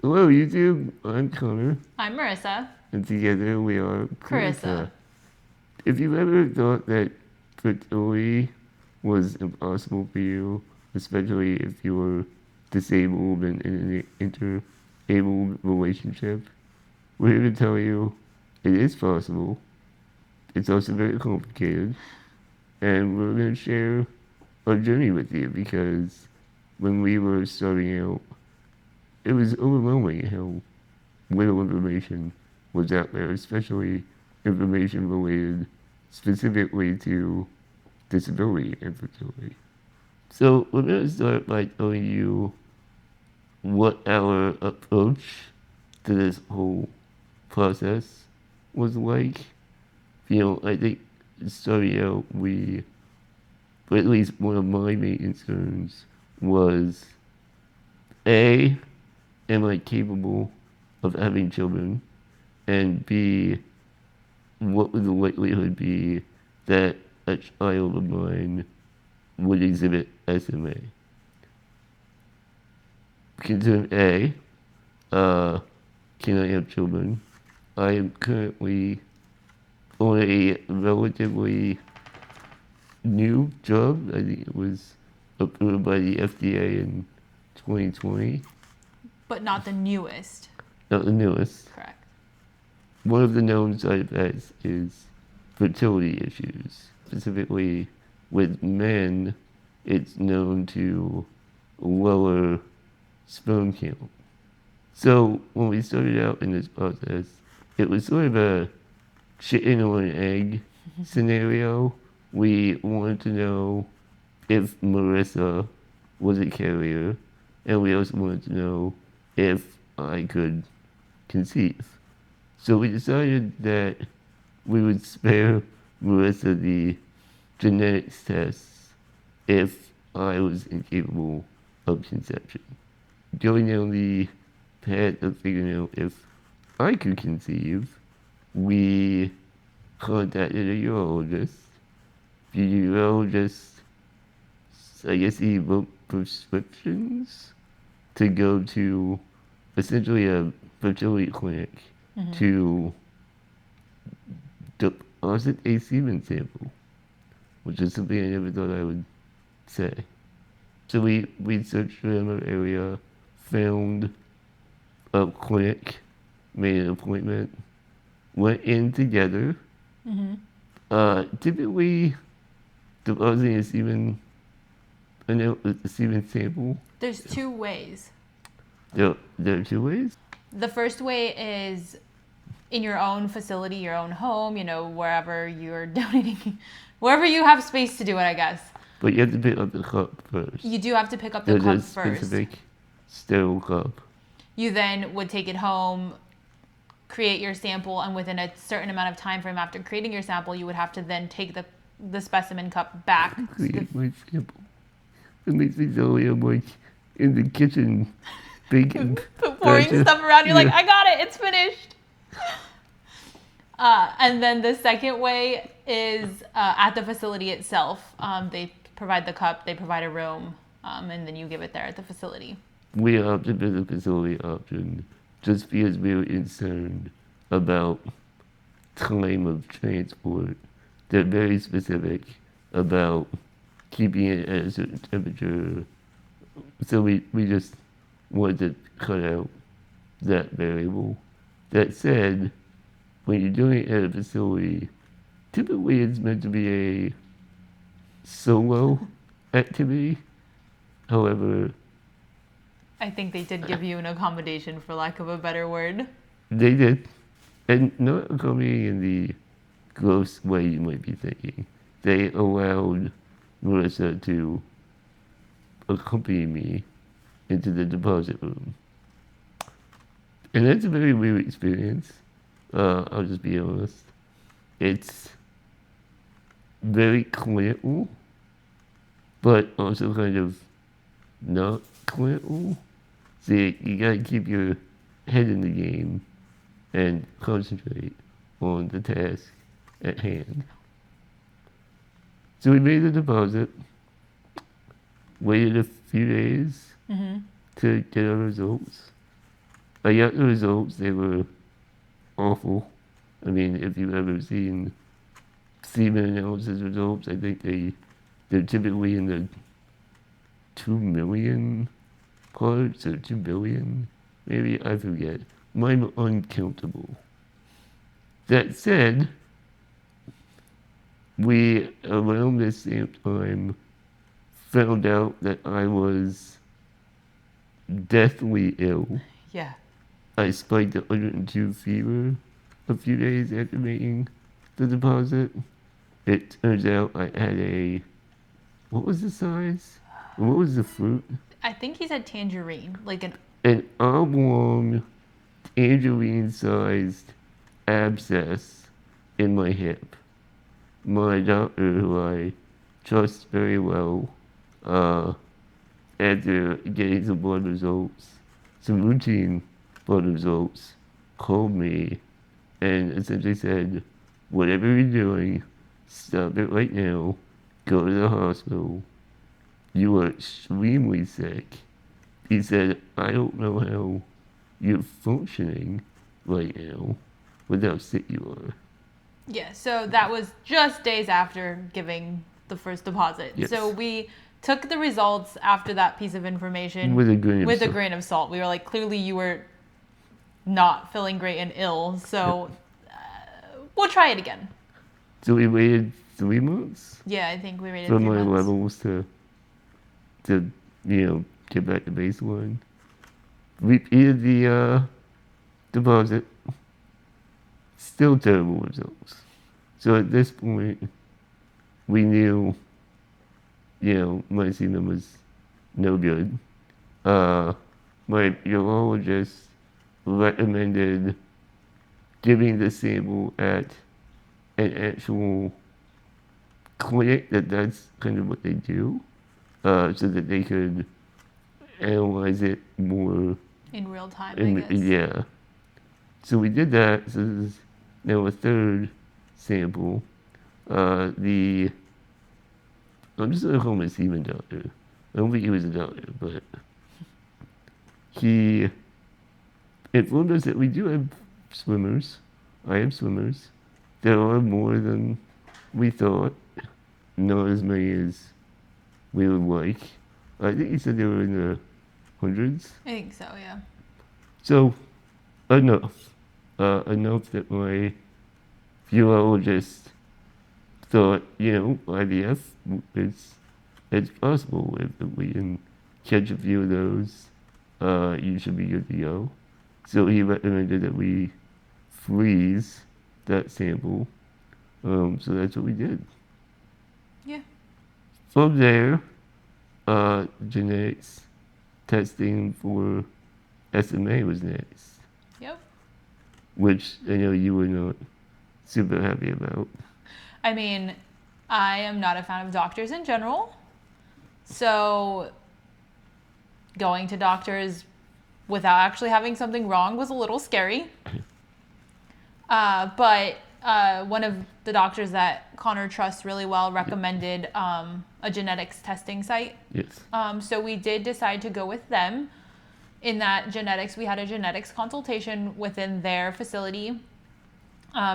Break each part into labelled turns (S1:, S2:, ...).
S1: Hello, YouTube. I'm Connor,
S2: I'm Marissa.
S1: and together we are
S2: Carissa.
S1: If you ever thought that fertility was impossible for you, especially if you were disabled and in an interabled relationship, we're here to tell you it is possible. It's also very complicated, and we're going to share our journey with you because when we were starting out, it was overwhelming how little information was out there, especially information related specifically to disability and fertility. So we're going to start by telling you what our approach to this whole process was like. I think starting out, or at least one of my main concerns was A, am I capable of having children? And B, what would the likelihood be that a child of mine would exhibit SMA? Concern A, can I have children? I am currently on a relatively new drug. I think it was approved by the FDA in 2020.
S2: But not the newest.
S1: Not the newest.
S2: Correct.
S1: One of the known side effects is fertility issues. Specifically, with men, it's known to lower sperm count. So when we started out in this process, it was sort of a chicken or an egg scenario. We wanted to know if Marissa was a carrier, and we also wanted to know if I could conceive. So we decided that we would spare Marissa the genetics tests if I was incapable of conception. Going down the path of figuring out if I could conceive, we contacted a urologist. The urologist, I guess he wrote prescriptions to go to essentially a fertility clinic to deposit a semen sample, which is something I never thought I would say. So we searched around our area, found a clinic, made an appointment, went in together. Typically, depositing a semen sample.
S2: There's two ways.
S1: There are two ways.
S2: The first way is in your own facility, your own home, wherever you're donating, wherever you have space to do it, I guess.
S1: But you have to pick up the cup first.
S2: You do have to pick up the cup first.
S1: There's a specific sterile cup.
S2: You then would take it home, create your sample, and within a certain amount of time frame after creating your sample, you would have to then take the specimen cup back.
S1: Create my sample. It makes me feel like I'm like in the kitchen baking.
S2: Pouring stuff around. You're like, I got it. It's finished. And then the second way is at the facility itself. They provide the cup, they provide a room, and then you give it there at the facility.
S1: We opted for the facility option just because we were concerned about time of transport. They're very specific about keeping it at a certain temperature. So we just wanted to cut out that variable. That said, when you're doing it at a facility, typically it's meant to be a solo activity. However,
S2: I think they did give you an accommodation, for lack of a better word.
S1: they did. And not accommodating in the gross way you might be thinking. They allowed Marissa to accompany me into the deposit room. And that's a very weird experience. I'll just be honest. It's very clinical, but also kind of not clinical. So you gotta keep your head in the game and concentrate on the task at hand. So we made the deposit, waited a few days to get our results. I got the results. They were awful. I mean, if you've ever seen semen analysis results, I think they're typically in the 2 million parts or 2 billion, maybe, I forget. Mine were uncountable. That said, we, around the same time, found out that I was deathly ill.
S2: Yeah.
S1: I spiked 102 fever a few days after making the deposit. It turns out I had what was the size? What was the fruit?
S2: I think he said tangerine, like
S1: An oblong, tangerine-sized abscess in my hip. My doctor, who I trust very well, after getting some blood results, some routine blood results, called me and essentially said, whatever you're doing, stop it right now, go to the hospital. You are extremely sick. He said, I don't know how you're functioning right now with how sick you are.
S2: Yeah, so that was just days after giving the first deposit.
S1: Yes.
S2: So we took the results after that piece of information
S1: With a grain of
S2: a
S1: salt.
S2: grain of salt. We were like, clearly you were not feeling great and ill, so we'll try it again.
S1: So we waited 3 months
S2: Yeah, I think we waited
S1: for
S2: 3
S1: my
S2: months.
S1: levels to get back to baseline. Repeated the deposit. Still terrible results. So at this point, we knew, my semen was no good. My urologist recommended giving the sample at an actual clinic that's kind of what they do, so that they could analyze it more.
S2: In real time, I guess.
S1: Yeah. So we did that. So this is now a third sample. I'm just going to call him a semen doctor. I don't think he was a doctor, but he informed us that we do have swimmers. I have swimmers. There are more than we thought. Not as many as we would like. I think he said they were in the hundreds.
S2: I think so, yeah.
S1: So, enough. Enough that my urologist thought, IVF, it's possible. If we can catch a few of those, you should be good to go. So he recommended that we freeze that sample. So that's what we did.
S2: Yeah.
S1: From there, genetics testing for SMA was next.
S2: Yep.
S1: Which I know you were not super happy about.
S2: I mean, I am not a fan of doctors in general. So going to doctors without actually having something wrong was a little scary. But one of the doctors that Connor trusts really well recommended a genetics testing site.
S1: Yes.
S2: So we did decide to go with them. In that genetics, we had a genetics consultation within their facility,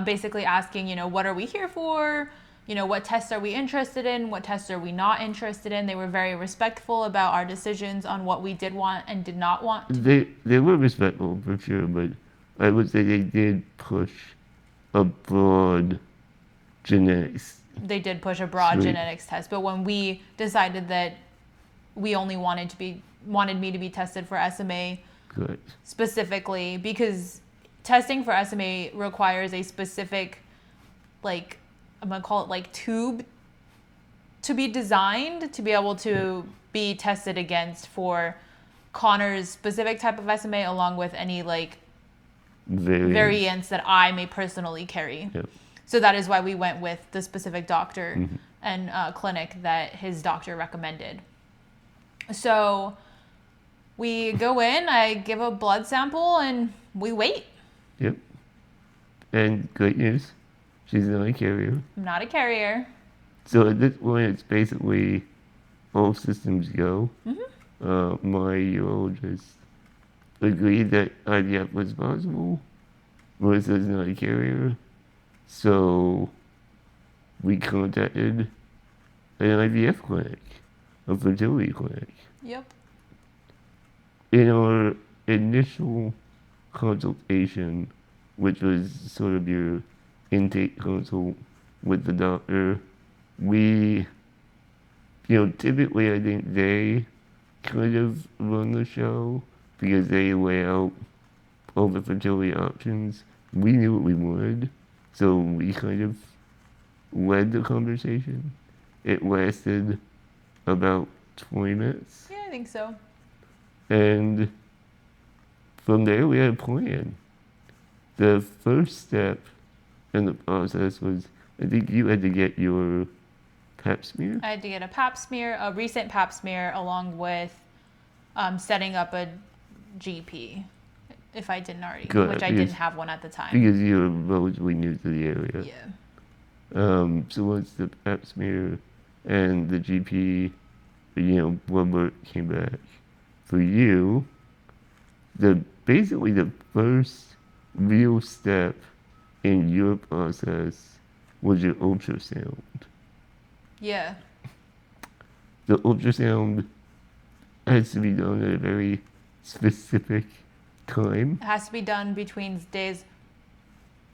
S2: basically asking, what are we here for? What tests are we interested in? What tests are we not interested in? They were very respectful about our decisions on what we did want and did not want.
S1: They were respectful for sure, but I would say they did push a broad genetics.
S2: They did push a broad genetics test, but when we decided that we only wanted me to be tested for SMA,
S1: Correct.
S2: specifically, because testing for SMA requires a specific, I'm gonna call it tube to be designed to be able to be tested against for Connor's specific type of SMA, along with any variants that I may personally carry.
S1: Yep.
S2: So that is why we went with the specific doctor and clinic that his doctor recommended. So we go in, I give a blood sample, and we wait.
S1: Yep. And great news, she's not a carrier.
S2: I'm not a carrier.
S1: So at this point, it's basically all systems go. My urologist agreed that IVF was possible. Melissa's not a carrier. So we contacted an IVF clinic, a fertility clinic.
S2: Yep.
S1: In our initial consultation, which was sort of your intake consult with the doctor, we, typically I think they kind of run the show because they lay out all the fertility options. We knew what we wanted, so we kind of led the conversation. It lasted about 20 minutes.
S2: Yeah, I think so.
S1: And from there, we had a plan. The first step in the process was, I think you had to get your pap smear.
S2: I had to get a pap smear, a recent pap smear, along with setting up a GP, if I didn't already,
S1: Good,
S2: which I
S1: because-
S2: didn't have one at the time.
S1: Because you're relatively new to the area.
S2: Yeah.
S1: So once the pap smear and the GP, blood work came back, for you, basically the first real step in your process was your ultrasound.
S2: Yeah.
S1: The ultrasound has to be done at a very specific time
S2: It has to be done between days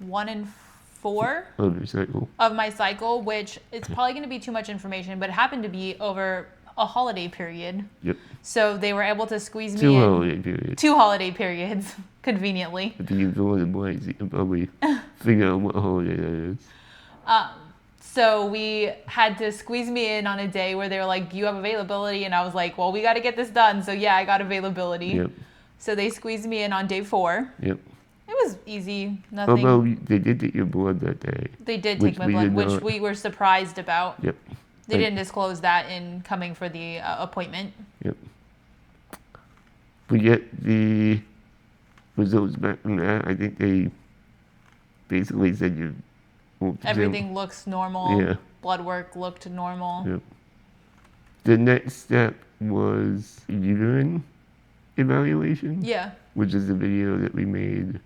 S2: 1 and 4
S1: of your cycle.
S2: of my cycle, which it's probably going to be too much information, but it happened to be over a holiday period.
S1: Yep.
S2: So they were able to squeeze me
S1: 2
S2: in
S1: holiday periods.
S2: 2 holiday periods, conveniently.
S1: If you fill in the blanks, you can probably figure out what holiday that is.
S2: So we had to squeeze me in on a day where they were like, "Do you have availability?" And I was like, "Well, we got to get this done." So yeah, I got availability.
S1: Yep.
S2: So they squeezed me in on day 4.
S1: Yep.
S2: It was easy, nothing.
S1: Although they did take your blood that day.
S2: They did
S1: which
S2: take my
S1: we
S2: blood,
S1: did
S2: which
S1: not.
S2: we were surprised about.
S1: Yep.
S2: They didn't disclose that in coming for the appointment.
S1: Yep. We get the results back from that. I think they basically said you.
S2: Everything looks normal.
S1: Yeah.
S2: Blood work looked normal.
S1: Yep. The next step was uterine evaluation,
S2: Yeah,
S1: which is the video that we made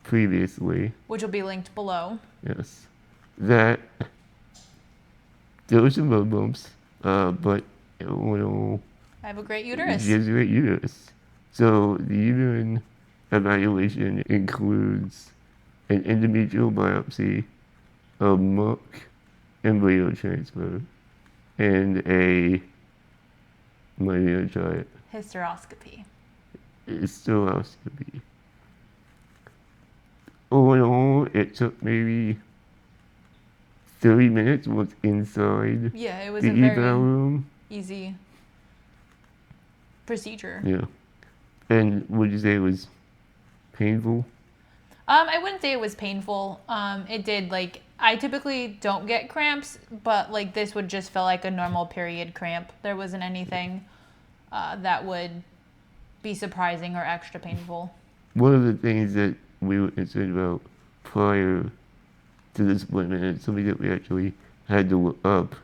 S1: previously.
S2: which will be linked below.
S1: Yes. There were some road bumps, but it will
S2: I have a great uterus.
S1: gives you a uterus. So the uterine evaluation includes an endometrial biopsy, a mock embryo transfer, and a, I'm not even gonna try it,
S2: Hysteroscopy.
S1: hysteroscopy. All in all, it took maybe 30 minutes once inside
S2: Yeah, it was
S1: the
S2: a
S1: eval
S2: very
S1: room.
S2: easy procedure.
S1: Yeah. And would you say it was painful?
S2: I wouldn't say it was painful. It did, like, I typically don't get cramps, but like this would just feel like a normal period cramp. There wasn't anything that would be surprising or extra painful.
S1: One of the things that we were concerned about prior to this appointment, and something that we actually had to look up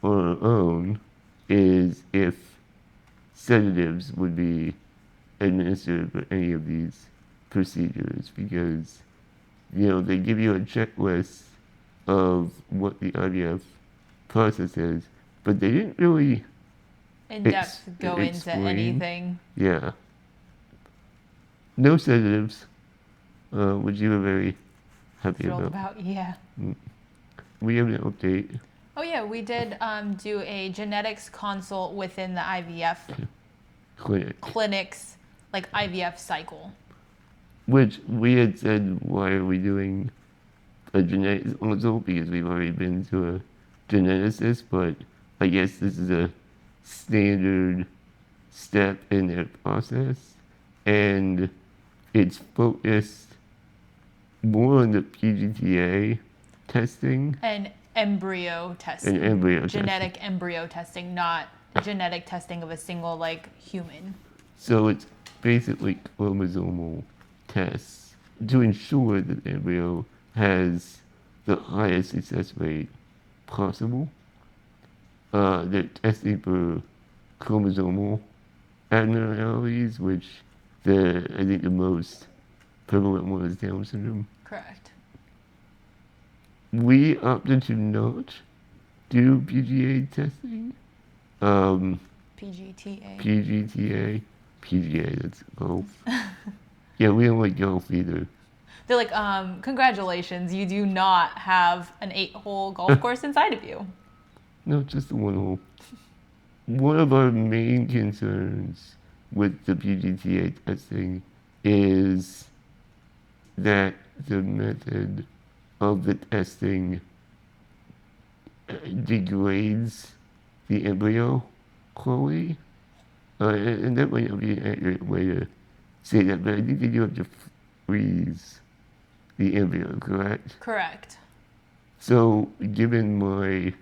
S1: on our own, is if sedatives would be administered for any of these procedures, because they give you a checklist of what the IVF process is, but they didn't really
S2: In depth go into
S1: explain.
S2: anything.
S1: Yeah. No sedatives, which you were very happy
S2: Thrilled
S1: about.
S2: about, yeah.
S1: We have an update.
S2: Oh yeah, we did do a genetics consult within the IVF
S1: Clinic,
S2: clinic's like IVF cycle.
S1: which we had said, why are we doing a genetics consult? Because we've already been to a geneticist, but I guess this is a standard step in their process, and it's focused more on the PGT-A testing
S2: And embryo testing.
S1: and embryo
S2: Genetic embryo testing, not genetic testing of a single like human.
S1: So it's basically chromosomal tests to ensure that the embryo has the highest success rate possible. They're testing for chromosomal abnormalities, which I think the most prevalent one is Down syndrome.
S2: Correct.
S1: We opted to not do PGA testing.
S2: PGT-A.
S1: PGT-A. PGA, that's golf. Yeah, we don't like golf either.
S2: They're like, congratulations, you do not have an 8-hole golf course inside of you.
S1: No, just the one hole. One of our main concerns with the PGT-A testing is that the method of the testing degrades the embryo quality. And that might not be an accurate way to say that, but I think that you have to freeze the embryo, correct?
S2: Correct.
S1: So, given my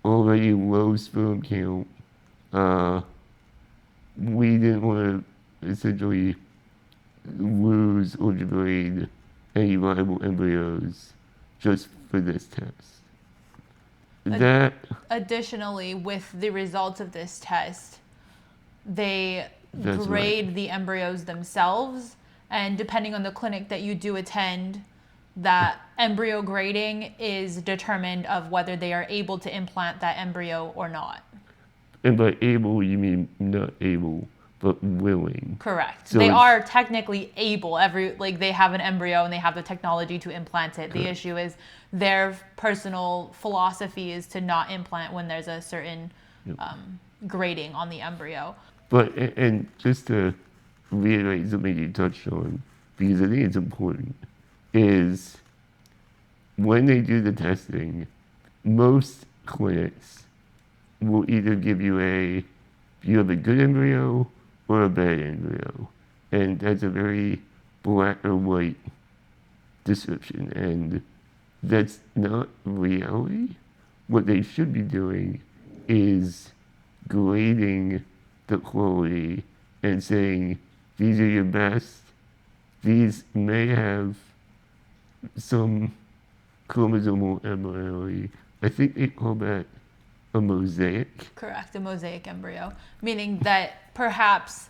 S1: already low sperm count, we didn't want to essentially lose or degrade any viable embryos just for this test.
S2: Additionally, with the results of this test, they
S1: That's
S2: grade
S1: right.
S2: the embryos themselves, and depending on the clinic that you do attend, that embryo grading is determined of whether they are able to implant that embryo or not.
S1: And by able, you mean not able, but willing.
S2: Correct.
S1: So
S2: they
S1: it's-
S2: are technically able. They have an embryo and they have the technology to implant it. The
S1: Correct.
S2: issue is their personal philosophy is to not implant when there's a certain
S1: Yep.
S2: grading on the embryo.
S1: But, and just to reiterate something you touched on, because I think it's important, is when they do the testing, most clinics will either give you you have a good embryo or a bad embryo. And that's a very black or white description. And that's not reality. What they should be doing is grading the quality and saying, these are your best. These may have some chromosomal abnormality. I think they call that a mosaic.
S2: Correct, a mosaic embryo, meaning that perhaps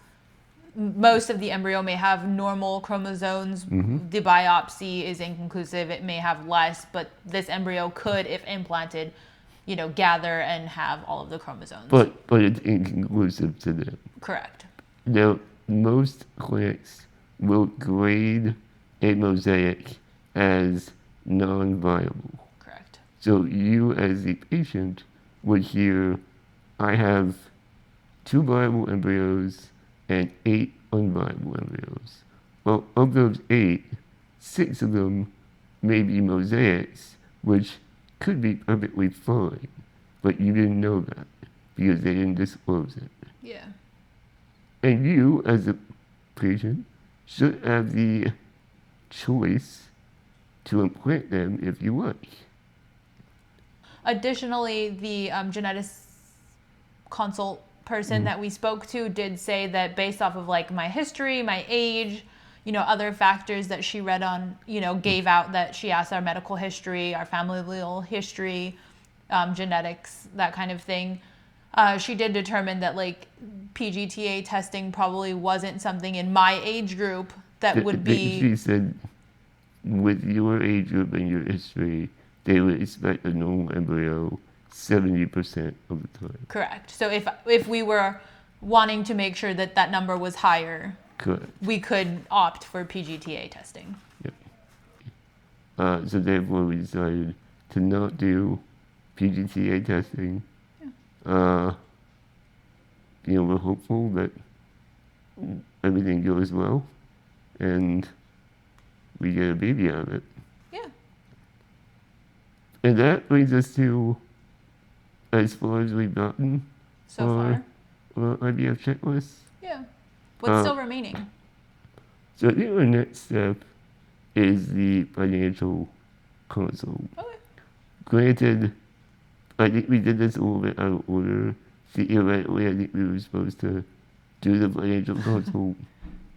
S2: most of the embryo may have normal chromosomes.
S1: Mhm.
S2: The biopsy is inconclusive. It may have less, but this embryo could, if implanted, gather and have all of the chromosomes.
S1: But it's inconclusive to them.
S2: Correct.
S1: Now, most clinics will grade a mosaic as non-viable.
S2: Correct.
S1: So you, as the patient, would hear, I have 2 viable embryos and 8 unviable embryos. Well, of those 8, 6 of them may be mosaics, which could be perfectly fine, but you didn't know that because they didn't disclose it.
S2: Yeah.
S1: And you, as a patient, should have the choice to implant them if you like.
S2: Additionally, the genetic consult person that we spoke to did say that based off of my history, my age, other factors that she read on, gave out that she asked our medical history, our familial history, genetics, that kind of thing. She did determine that PGT-A testing probably wasn't something in my age group that would be.
S1: She said, with your age group and your history, they would expect a normal embryo 70% of the time.
S2: Correct. So if we were wanting to make sure that that number was higher,
S1: Correct.
S2: we could opt for PGT-A testing.
S1: Yep. So therefore we decided to not do PGT-A testing. Yeah. We're hopeful that everything goes well and we get a baby out of it.
S2: Yeah.
S1: And that brings us to, as far as we've gotten,
S2: So far.
S1: IVF checklist.
S2: Yeah. What's still remaining?
S1: So I think our next step is the financial consult.
S2: Okay.
S1: Granted, I think we did this a little bit out of order. Theoretically, I think we were supposed to do the financial consult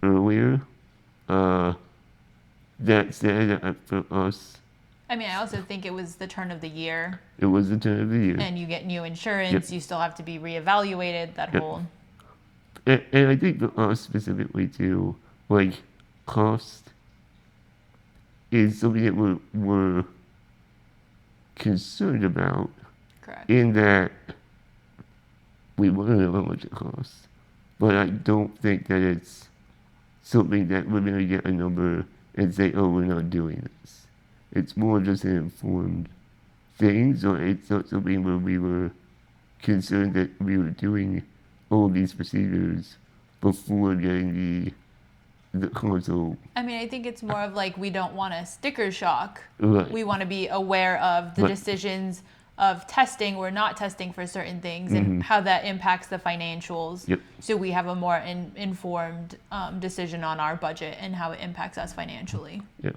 S1: earlier. That said, for us,
S2: I mean, I also think it was the turn of the year,
S1: it was the turn of the year.
S2: and you get new insurance.
S1: Yep.
S2: You still have to be reevaluated. That
S1: Yep.
S2: whole.
S1: and I think for us specifically too, like cost is something that we're concerned about
S2: Correct.
S1: in that we want to know how much it costs. But I don't think that it's something that we're going to get a number and say, oh, we're not doing this. It's more just an informed thing, so it's not something where we were concerned that we were doing all these procedures before getting the console.
S2: I mean, I think it's more of like we don't want a sticker shock.
S1: Right.
S2: We want to be aware of the
S1: Right.
S2: decisions of testing or not testing for certain things and how that impacts the financials.
S1: Yep.
S2: So we have a more informed decision on our budget and how it impacts us financially.
S1: Yeah.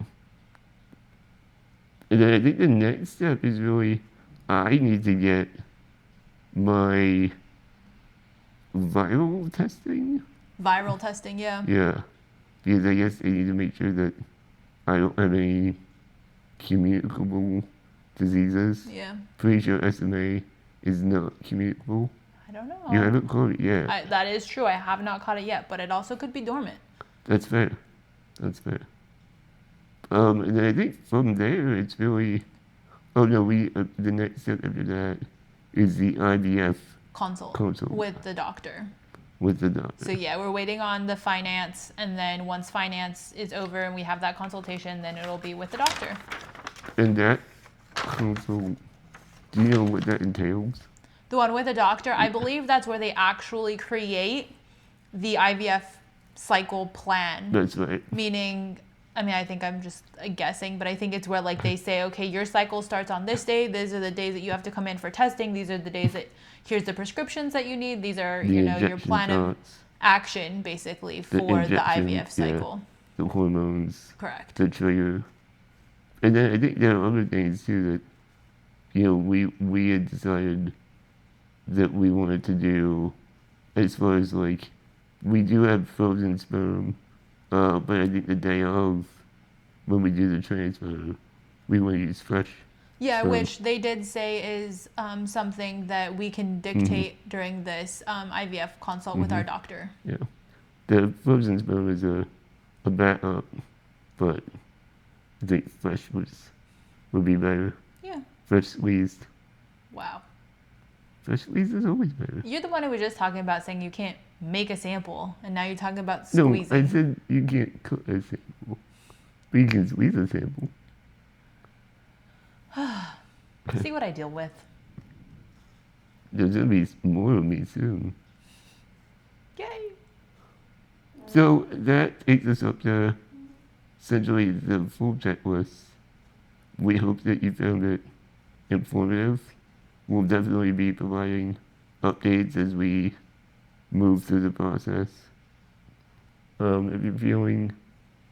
S1: And then I think the next step is really, I need to get my viral testing.
S2: Viral testing, yeah.
S1: Yeah. Because I guess I need to make sure that I don't have any communicable diseases.
S2: Yeah.
S1: Pretty sure SMA is not communicable.
S2: I don't know.
S1: You haven't caught it yet.
S2: That is true. I have not caught it yet, but it also could be dormant.
S1: That's fair. That's fair. And then I think from there it's really, oh no, the next step after that is the IVF
S2: Consult
S1: consult
S2: with the doctor.
S1: with the doctor.
S2: So yeah, we're waiting on the finance, and then once finance is over and we have that consultation, then it'll be with the doctor.
S1: And that consult, do you know what that entails?
S2: The one with the doctor, I believe that's where they actually create the IVF cycle plan.
S1: That's right.
S2: Meaning, I mean, I think I'm just guessing, but I think it's where like they say, okay, your cycle starts on this day. These are the days that you have to come in for testing. These are the days that, here's the prescriptions that you need. These are,
S1: The
S2: your
S1: injection
S2: plan of
S1: shots,
S2: action basically
S1: The
S2: for the
S1: injection,
S2: IVF
S1: yeah.
S2: cycle.
S1: the hormones,
S2: Correct.
S1: the trigger. And then I think there are other things too that, we had decided that we wanted to do as far as like, we do have frozen sperm, but I think the day of, when we do the transfer, we want to use fresh.
S2: Yeah,
S1: sperm.
S2: which they did say is something that we can dictate during this IVF consult with our doctor.
S1: Yeah. The frozen sperm is a backup, but I think fresh would be better.
S2: Yeah.
S1: Fresh squeezed.
S2: Wow.
S1: Fresh squeezed is always better.
S2: You're the one who was just talking about saying you can't make a sample, and now you're talking about
S1: No,
S2: squeezing.
S1: I said you can't cook a sample. But you can squeeze a sample.
S2: See what I deal with.
S1: There's gonna be more of me soon.
S2: Yay.
S1: So that takes us up to essentially the full checklist. We hope that you found it informative. We'll definitely be providing updates as we move through the process. If you're feeling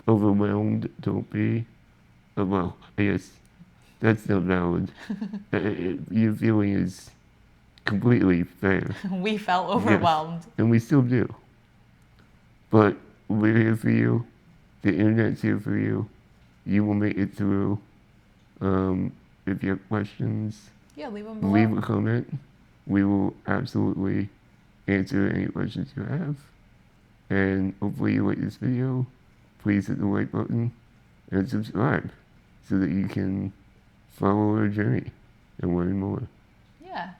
S1: overwhelmed, don't be. Well, I guess that's not valid. Your feeling is completely fair.
S2: We felt overwhelmed.
S1: And we still do. But we're here for you. The internet's here for you. You will make it through. If you have questions,
S2: Yeah, leave them below.
S1: leave a comment. We will absolutely answer any questions you have. And hopefully you like this video. Please hit the like button and subscribe so that you can follow our journey and learn more.
S2: Yeah.